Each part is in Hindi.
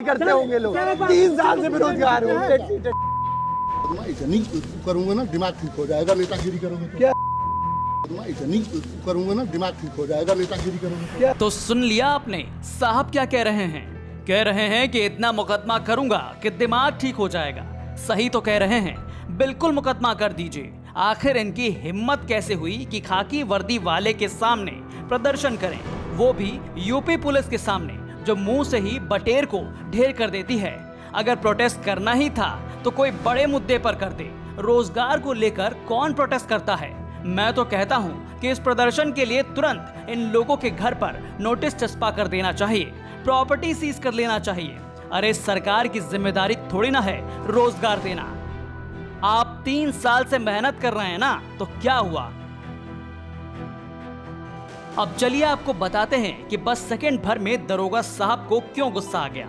करते होंगे लोग 3 साल से बेरोजगार हूँ। इतनी करूंगा ना दिमाग ठीक हो जाएगा, नेतागिरी करोगे तो क्या इतनी करूंगा ना दिमाग ठीक हो जाएगा, नेतागिरी करोगे तो। तो सुन लिया आपने साहब क्या कह रहे हैं। कह रहे हैं कि इतना मुकदमा करूंगा कि दिमाग ठीक हो जाएगा। सही तो कह रहे हैं, बिल्कुल मुकदमा कर दीजिए। आखिर इनकी हिम्मत कैसे हुई कि खाकी वर्दी वाले के सामने प्रदर्शन करें, वो भी यूपी पुलिस के सामने, जो मुंह से ही बटेर को ढेर कर देती है। अगर प्रोटेस्ट करना ही था तो कोई बड़े मुद्दे पर कर दे। रोजगार को लेकर कौन प्रोटेस्ट करता है? मैं तो कहता हूं कि इस प्रदर्शन के लिए तुरंत इन लोगों के घर पर नोटिस चस्पा कर देना चाहिए, प्रॉपर्टी सीज कर लेना चाहिए। अरे सरकार की जिम्मेदारी थोड़ी ना है रोजगार देना। आप 3 साल से मेहनत कर रहे हैं ना, तो क्या हुआ? अब चलिए आपको बताते हैं कि बस सेकंड भर में दरोगा साहब को क्यों गुस्सा आ गया,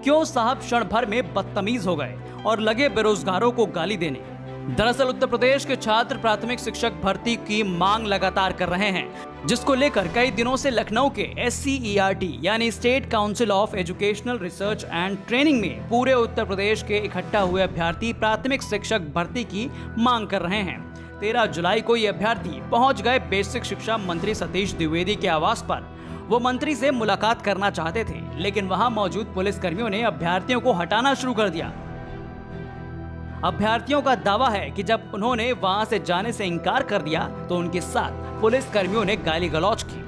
क्यों साहब क्षण भर में बदतमीज हो गए और लगे बेरोजगारों को गाली देने। दरअसल उत्तर प्रदेश के छात्र प्राथमिक शिक्षक भर्ती की मांग लगातार कर रहे हैं, जिसको लेकर कई दिनों से लखनऊ के SCERT यानी state council of educational research and training में पूरे उत्तर प्रदेश के इकट्ठा हुए अभ्यर्थी प्राथमिक शिक्षक भर्ती की मांग कर रहे हैं। 13 जुलाई को ये अभ्यर्थी पहुंच गए बेसिक शिक्षा मंत्री सतीश द्विवेदी के आवास पर। वो मंत्री से मुलाकात करना चाहते थे, लेकिन वहां मौजूद पुलिसकर्मियों ने अभ्यर्थियों को हटाना शुरू कर दिया। अभ्यर्थियों का दावा है कि जब उन्होंने वहां से जाने से इनकार कर दिया तो उनके साथ पुलिसकर्मियों ने गाली गलौज की।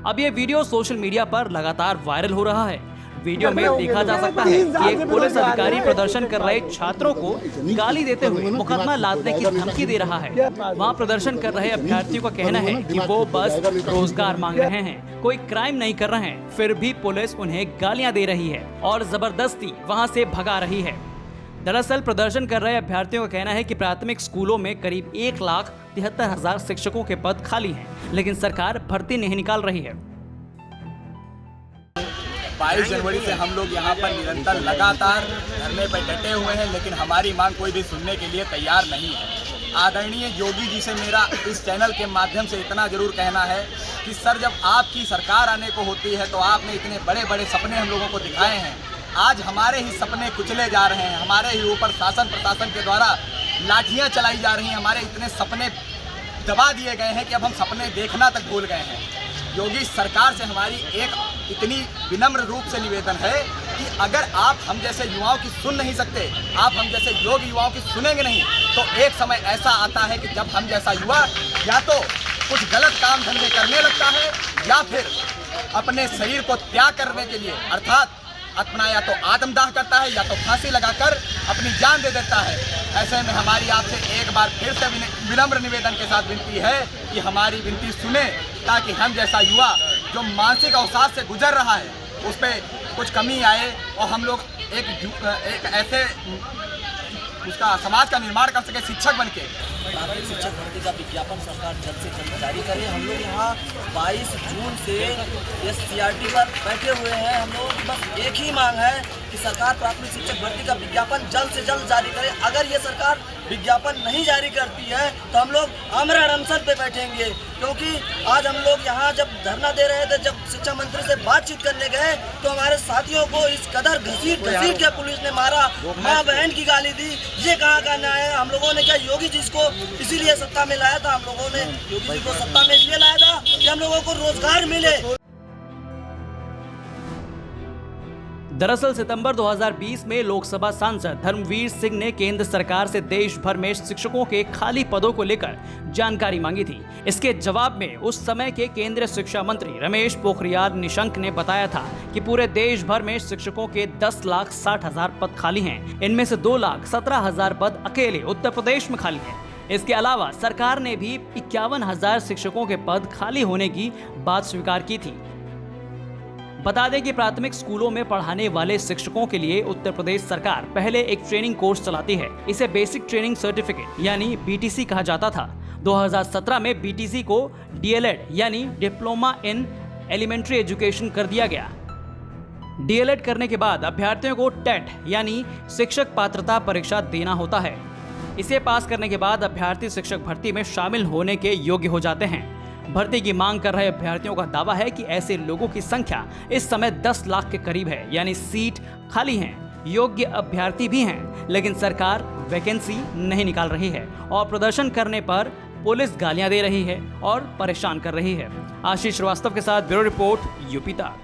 अब ये वीडियो सोशल मीडिया पर लगातार वायरल हो रहा है। वीडियो में देखा जा सकता है कि एक पुलिस अधिकारी प्रदर्शन कर रहे छात्रों को गाली देते हुए मुकदमा लादने की धमकी दे रहा है। वहां प्रदर्शन कर रहे अभ्यर्थियों का कहना है कि वो बस रोजगार मांग रहे हैं, कोई क्राइम नहीं कर रहे हैं, फिर भी पुलिस उन्हें गालियां दे रही है और जबरदस्ती वहां से भगा रही है। दरअसल प्रदर्शन कर रहे अभ्यर्थियों का कहना है कि प्राथमिक स्कूलों में करीब 1,73,000 शिक्षकों के पद खाली हैं, लेकिन सरकार भर्ती नहीं निकाल रही है। 22 जनवरी से हम लोग यहाँ पर निरंतर लगातार धरने पर डटे हुए हैं, लेकिन हमारी मांग कोई भी सुनने के लिए तैयार नहीं है। आदरणीय योगी जी से मेरा इस चैनल के माध्यम से इतना जरूर कहना है कि सर, जब आपकी सरकार आने को होती है तो आपने इतने बड़े बड़े सपने हम लोगों को दिखाए हैं। आज हमारे ही सपने कुचले जा रहे हैं, हमारे ही ऊपर शासन प्रशासन के द्वारा लाठियाँ चलाई जा रही हैं, हमारे इतने सपने दबा दिए गए हैं कि अब हम सपने देखना तक भूल गए हैं। योगी सरकार से हमारी एक इतनी विनम्र रूप से निवेदन है कि अगर आप हम जैसे युवाओं की सुन नहीं सकते, आप हम जैसे योग्य युवाओं की सुनेंगे नहीं, तो एक समय ऐसा आता है कि जब हम जैसा युवा या तो कुछ गलत काम धंधे करने लगता है या फिर अपने शरीर को त्याग करने के लिए अर्थात अपना या तो आत्मदाह करता है या तो फांसी लगाकर अपनी जान दे देता है। ऐसे में हमारी आपसे एक बार फिर से विनम्र निवेदन के साथ विनती है कि हमारी विनती सुने, ताकि हम जैसा युवा जो मानसिक अवसाद से गुजर रहा है उस पर कुछ कमी आए और हम लोग एक ऐसे उसका समाज का निर्माण कर सके शिक्षक बन के। प्राथमिक शिक्षक भर्ती का विज्ञापन सरकार जल्द से जल्द जारी करे। हम लोग यहाँ 22 जून से SCERT पर बैठे हुए हैं। हम लोग बस एक ही मांग है कि सरकार प्राथमिक शिक्षक भर्ती का विज्ञापन जल्द से जल्द जारी करे। अगर ये सरकार विज्ञापन नहीं जारी करती है तो हम लोग आमरण अनशन पे बैठेंगे, क्योंकि आज हम लोग यहाँ जब धरना दे रहे थे, जब शिक्षा मंत्री से बातचीत करने गए तो हमारे साथियों को इस कदर घसीट के पुलिस ने मारा, माँ बहन की गाली दी। ये कहाँ का न्याय है? हम लोगों ने क्या योगी जी को इसीलिए सत्ता में लाया था? हम लोगों ने योगी जी को सत्ता में इसलिए लाया था कि हम लोगों को रोजगार मिले। दरअसल सितंबर 2020 में लोकसभा सांसद धर्मवीर सिंह ने केंद्र सरकार से देश भर में शिक्षकों के खाली पदों को लेकर जानकारी मांगी थी। इसके जवाब में उस समय के केंद्रीय शिक्षा मंत्री रमेश पोखरियाल निशंक ने बताया था कि पूरे देश भर में शिक्षकों के 10,60,000 पद खाली हैं। इनमें से 2,17,000 पद अकेले उत्तर प्रदेश में खाली हैं। इसके अलावा सरकार ने भी 51,000 शिक्षकों के पद खाली होने की बात स्वीकार की थी। बता दें कि प्राथमिक स्कूलों में पढ़ाने वाले शिक्षकों के लिए उत्तर प्रदेश सरकार पहले एक ट्रेनिंग कोर्स चलाती है। इसे बेसिक ट्रेनिंग सर्टिफिकेट यानी BTC कहा जाता था। 2017 में BTC को DLED यानी डिप्लोमा इन एलिमेंट्री एजुकेशन कर दिया गया। DLED करने के बाद अभ्यर्थियों को TET यानी शिक्षक पात्रता परीक्षा देना होता है। इसे पास करने के बाद अभ्यर्थी शिक्षक भर्ती में शामिल होने के योग्य हो जाते हैं। भर्ती की मांग कर रहे अभ्यर्थियों का दावा है कि ऐसे लोगों की संख्या इस समय 10 लाख के करीब है, यानी सीट खाली हैं, योग्य अभ्यर्थी भी हैं, लेकिन सरकार वैकेंसी नहीं निकाल रही है और प्रदर्शन करने पर पुलिस गालियां दे रही है और परेशान कर रही है। आशीष श्रीवास्तव के साथ ब्यूरो रिपोर्ट, यूपी तक।